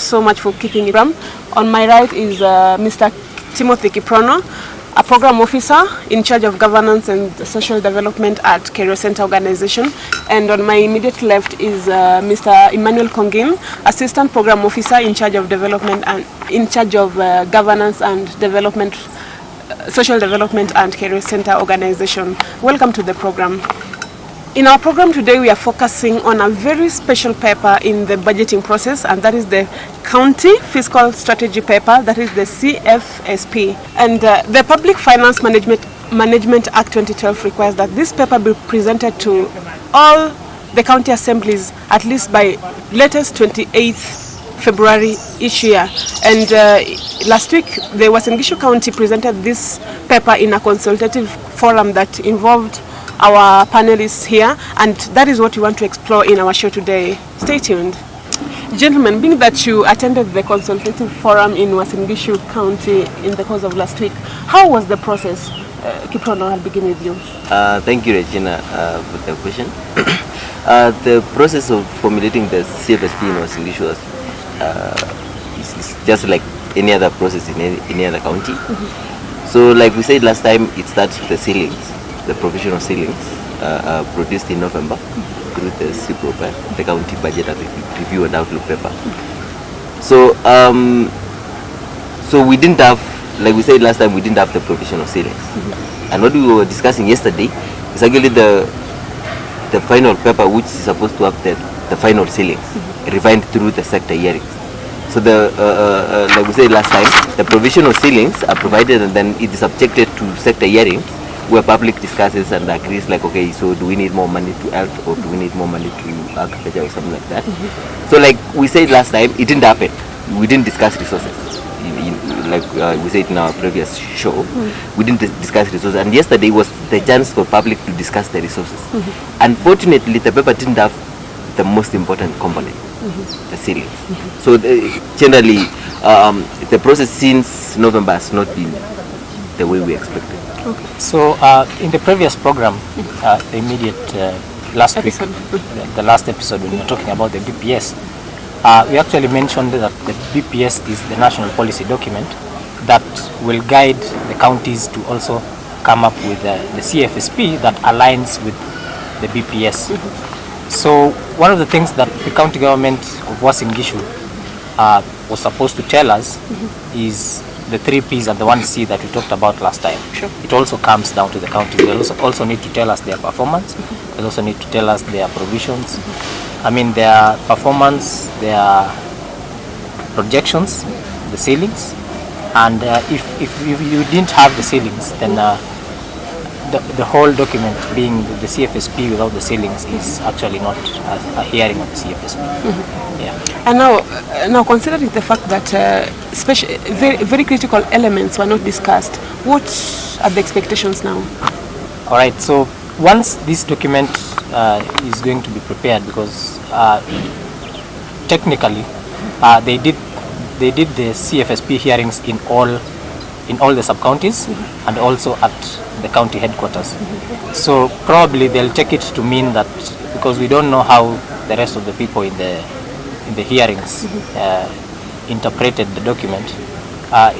so much for keeping it. On my right is Mr. Timothy Kiprono, a program officer in charge of governance and social development at Career Center Organization. And on my immediate left is Mr. Emmanuel Kongin, assistant program officer in charge of development and in charge of governance and development, social development and Career Center Organization. Welcome to the program. In our program today, we are focusing on a very special paper in the budgeting process, and that is the County Fiscal Strategy paper, that is the CFSP. And the Public Finance Management Act 2012 requires that this paper be presented to all the county assemblies at least by latest 28th February each year. And last week, the Uasin Gishu County presented this paper in a consultative forum that involved our panelists here, and that is what we want to explore in our show today. Stay tuned. Gentlemen, being that you attended the consultative forum in Uasin Gishu County in the course of last week, how was the process? Kiprono, I'll begin with you. Thank you, Regina, for the question. The process of formulating the CFSP in Uasin Gishu is just like any other process in any other county. So like we said last time, it starts with the ceilings. The provisional ceilings produced in November through the CPROPA, the County Budget Review and Outlook paper. So, so we didn't have, like we said last time, we didn't have the provisional ceilings. And what we were discussing yesterday is actually the final paper, which is supposed to have the final ceilings, refined through the sector hearings. So the like we said last time, the provisional ceilings are provided, and then it is subjected to sector hearings, where public discusses and agrees, like, okay, so do we need more money to health, or do we need more money to agriculture, or something like that. So like we said last time, it didn't happen. We didn't discuss resources. Like we said in our previous show, we didn't discuss resources, and yesterday was the chance for public to discuss the resources. Unfortunately, the paper didn't have the most important component, the ceilings. So generally, the process since November has not been the way we expected. Okay. So in the previous program, the immediate last episode. Week, the last episode when we were talking about the BPS, we actually mentioned that the BPS is the national policy document that will guide the counties to also come up with the CFSP that aligns with the BPS. So one of the things that the county government of Uasin Gishu was supposed to tell us is the 3 Ps and the 1 C that we talked about last time. Sure. It also comes down to the counties. They also need to tell us their performance. They also need to tell us their provisions. I mean, their performance, their projections, the ceilings. And if you didn't have the ceilings, then the whole document, being the CFSP without the ceilings, is actually not a hearing of the CFSP. Yeah. And now considering the fact that very critical elements were not discussed, what are the expectations now? All right. So once this document is going to be prepared, because technically they did the CFSP hearings in all the sub-counties and also at the county headquarters. So probably they'll take it to mean that, because we don't know how the rest of the people in the hearings interpreted the document,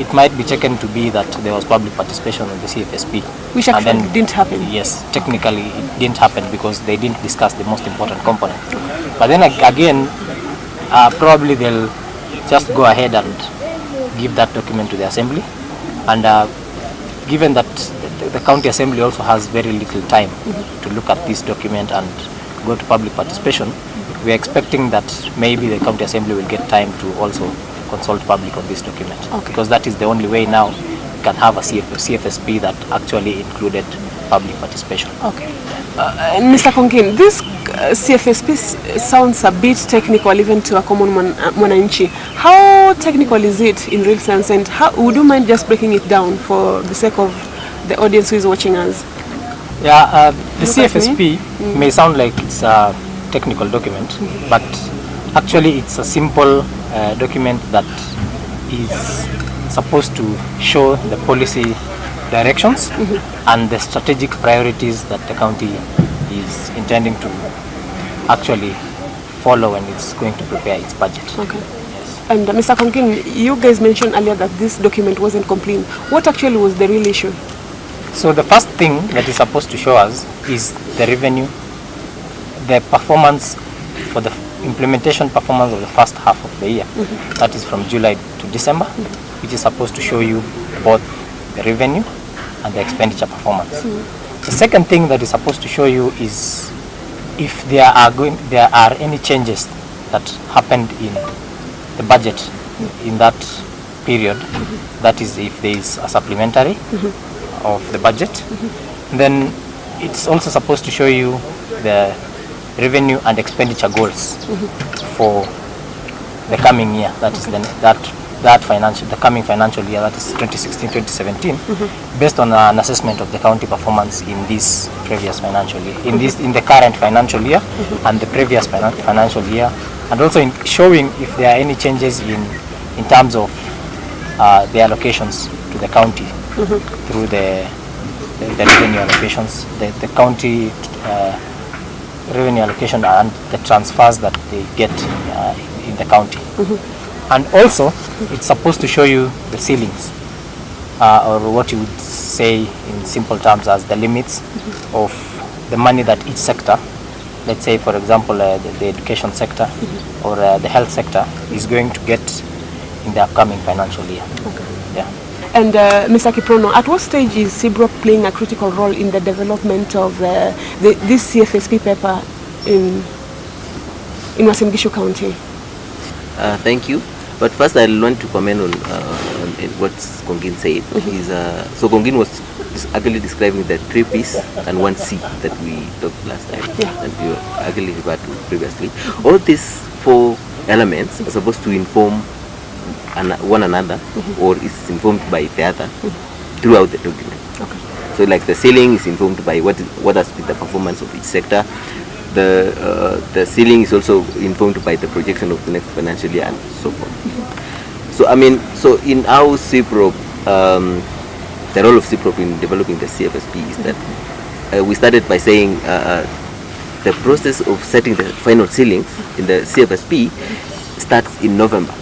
it might be taken to be that there was public participation on the CFSP. Which actually didn't happen. Yes, technically it didn't happen because they didn't discuss the most important component. But then again, probably they'll just go ahead and give that document to the assembly. And given that the county assembly also has very little time to look at this document and go to public participation, we are expecting that maybe the county assembly will get time to also consult public on this document. Okay. Because that is the only way now we can have a CFSP that actually included public participation. Okay. Mr. Kongin, this CFSP sounds a bit technical even to a common mwananchi. How technical is it in real sense, and how would you mind just breaking it down for the sake of the audience who is watching us? Yeah, the CFSP may sound like it's a technical document, but actually it's a simple document that is supposed to show the policy directions and the strategic priorities that the county is intending to actually follow when it's going to prepare its budget. Okay. Yes. And Mr. Kongin, you guys mentioned earlier that this document wasn't complete. What actually was the real issue? So the first thing that is supposed to show us is the revenue, the performance for the implementation performance of the first half of the year. That is from July to December, which is supposed to show you both the revenue and the expenditure performance. The second thing that is supposed to show you is if there are any changes that happened in the budget in that period. That is, if there is a supplementary of the budget. Then it's also supposed to show you the revenue and expenditure goals for the coming year. That is the coming financial year, that is 2016-2017, based on an assessment of the county performance in this previous financial year, in the current financial year and the previous financial year, and also in showing if there are any changes in terms of the allocations to the county through the revenue allocations, the county revenue allocation and the transfers that they get in the county. And also it's supposed to show you the ceilings, or what you would say in simple terms as the limits of the money that each sector, let's say for example the education sector or the health sector, is going to get in the upcoming financial year. Yeah. And Mr. Kiprono, at what stage is CBROP playing a critical role in the development of this CFSP paper in Uasin Gishu County? Thank you. But first, I want to comment on what Kongin said. So Kongin was actually describing the 3Ps and 1C that we talked last time, and you actually referred to previously. All these 4 elements are supposed to inform one another, or is informed by the other throughout the document. So like the ceiling is informed by what has been the performance of each sector. The ceiling is also informed by the projection of the next financial year and so forth. So so in our CPROP, the role of CPROP in developing the CFSP is that we started by saying the process of setting the final ceilings in the CFSP starts in November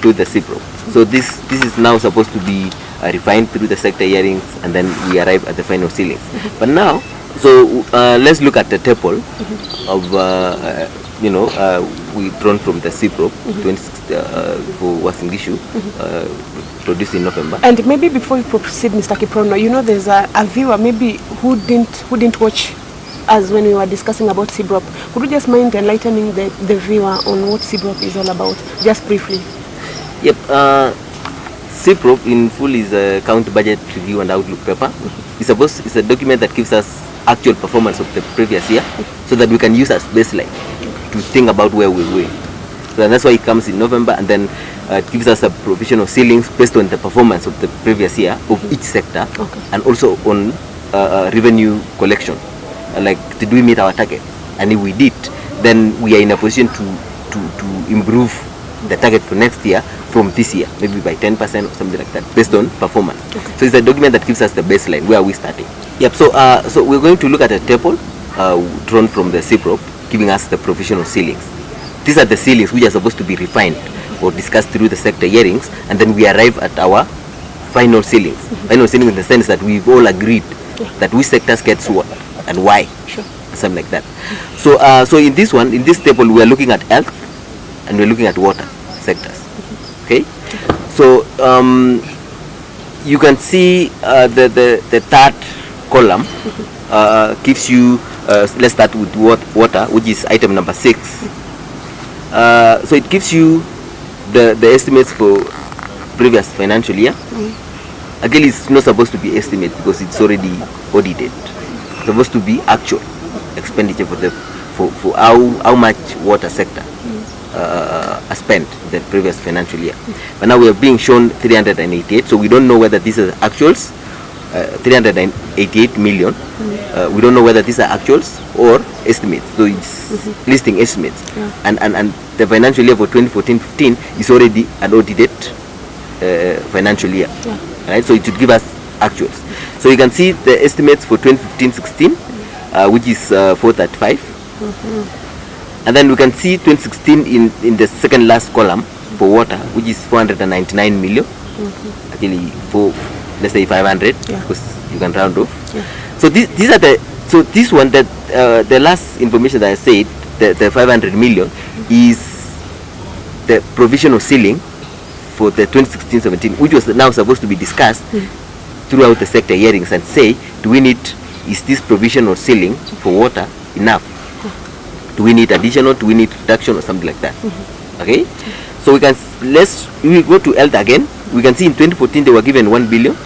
to the CPROP. So this is now supposed to be refined through the sector hearings, and then we arrive at the final ceilings. But now, so let's look at the table of we drawn from the CPROP for Uasin Gishu, produced in November. And maybe before you proceed, Mr. Kiprono, there's a viewer maybe who didn't watch us when we were discussing about CBROP. Could you just mind enlightening the viewer on what CBROP is all about, just briefly? Yep. CPROP in full is a county budget review and outlook paper. It's a document that gives us actual performance of the previous year, so that we can use as baseline to think about where we're going. So that's why it comes in November, and then it gives us a provision of ceilings based on the performance of the previous year of each sector, and also on revenue collection. Like, did we meet our target? And if we did, then we are in a position to improve the target for next year from this year, maybe by 10% or something like that, based on performance. So it's a document that gives us the baseline, where are we starting. Yep. So we're going to look at a table drawn from the CPROP, giving us the provisional ceilings. These are the ceilings which are supposed to be refined or discussed through the sector hearings, and then we arrive at our final ceilings. Final ceilings in the sense that we've all agreed that which sectors gets what and why, something like that. So in this table, we are looking at health and we're looking at water sectors. Okay. So you can see the third column gives you. Let's start with water, which is item number 6. So it gives you the estimates for previous financial year. Again, it's not supposed to be estimate because it's already audited. It's supposed to be actual expenditure for how much water sector spent the previous financial year. But now we are being shown 388, so we don't know whether these are actuals. 388 million. We don't know whether these are actuals or estimates. So it's listing estimates. And the financial year for 2014-15 is already an audited financial year. Right? So it should give us actuals. So you can see the estimates for 2015-16, which is 435. And then we can see 2016 in the second last column, for water, which is 499 million. Actually, for let's say 500, because you can round off. So these are the this one that the last information that I said, the 500 million is the provisional ceiling for the 2016-17, which was now supposed to be discussed throughout the sector hearings and say, is this provisional ceiling for water enough? Do we need additional? Do we need reduction or something like that? Okay, so we go to health again. We can see in 2014 they were given 1 billion.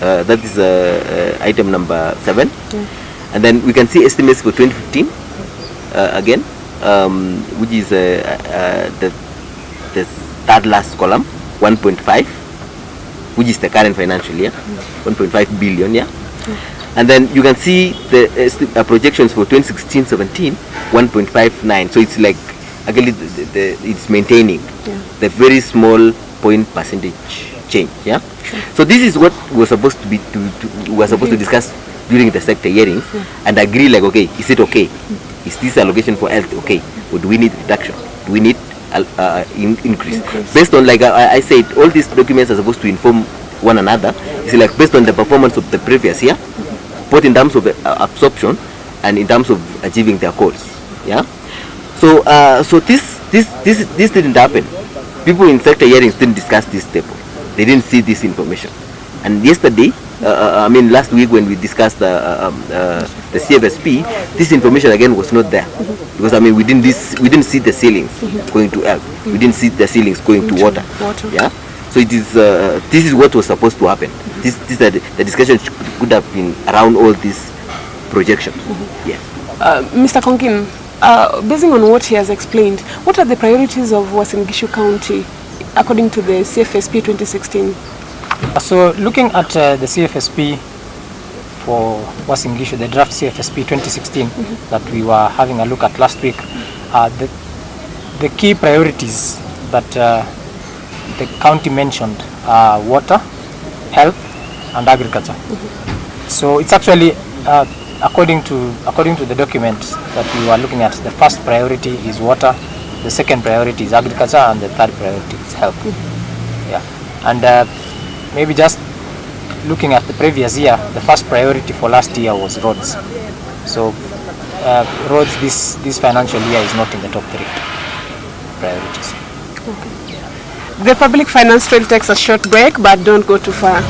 That is item number 7. And then we can see estimates for 2015 again, which is the third last column, 1.5, which is the current financial year, 1.5 billion. And then you can see the projections for 2016-17, 1.59. So it's like actually it's maintaining the very small point percentage change. So this is what we're supposed to be to discuss during the sector hearings and agree, like, okay, is it okay? Is this allocation for health okay? Or do we need reduction? Do we need increase? Based on, like I said, all these documents are supposed to inform one another. It's like based on the performance of the previous year, both in terms of absorption and in terms of achieving their goals. So this didn't happen. People in sector hearings didn't discuss this table. They didn't see this information. And yesterday, last week when we discussed the CFSP, this information again was not there, because we didn't see the ceilings going to health. We didn't see the ceilings going to water. So it is this is what was supposed to happen. The discussion could have been around all these projections. Mr. Konkin, basing on what he has explained, what are the priorities of Uasin Gishu County according to the CFSP 2016? So looking at the CFSP for Uasin Gishu, the draft CFSP 2016 that we were having a look at last week, the key priorities that the county mentioned are water, health and agriculture. So it's actually according to the document that we were looking at, the first priority is water, the second priority is agriculture, and the third priority is health. And maybe just looking at the previous year, the first priority for last year was roads. So roads this financial year is not in the top 3 priorities. The Public Finance Trail takes a short break, but don't go too far.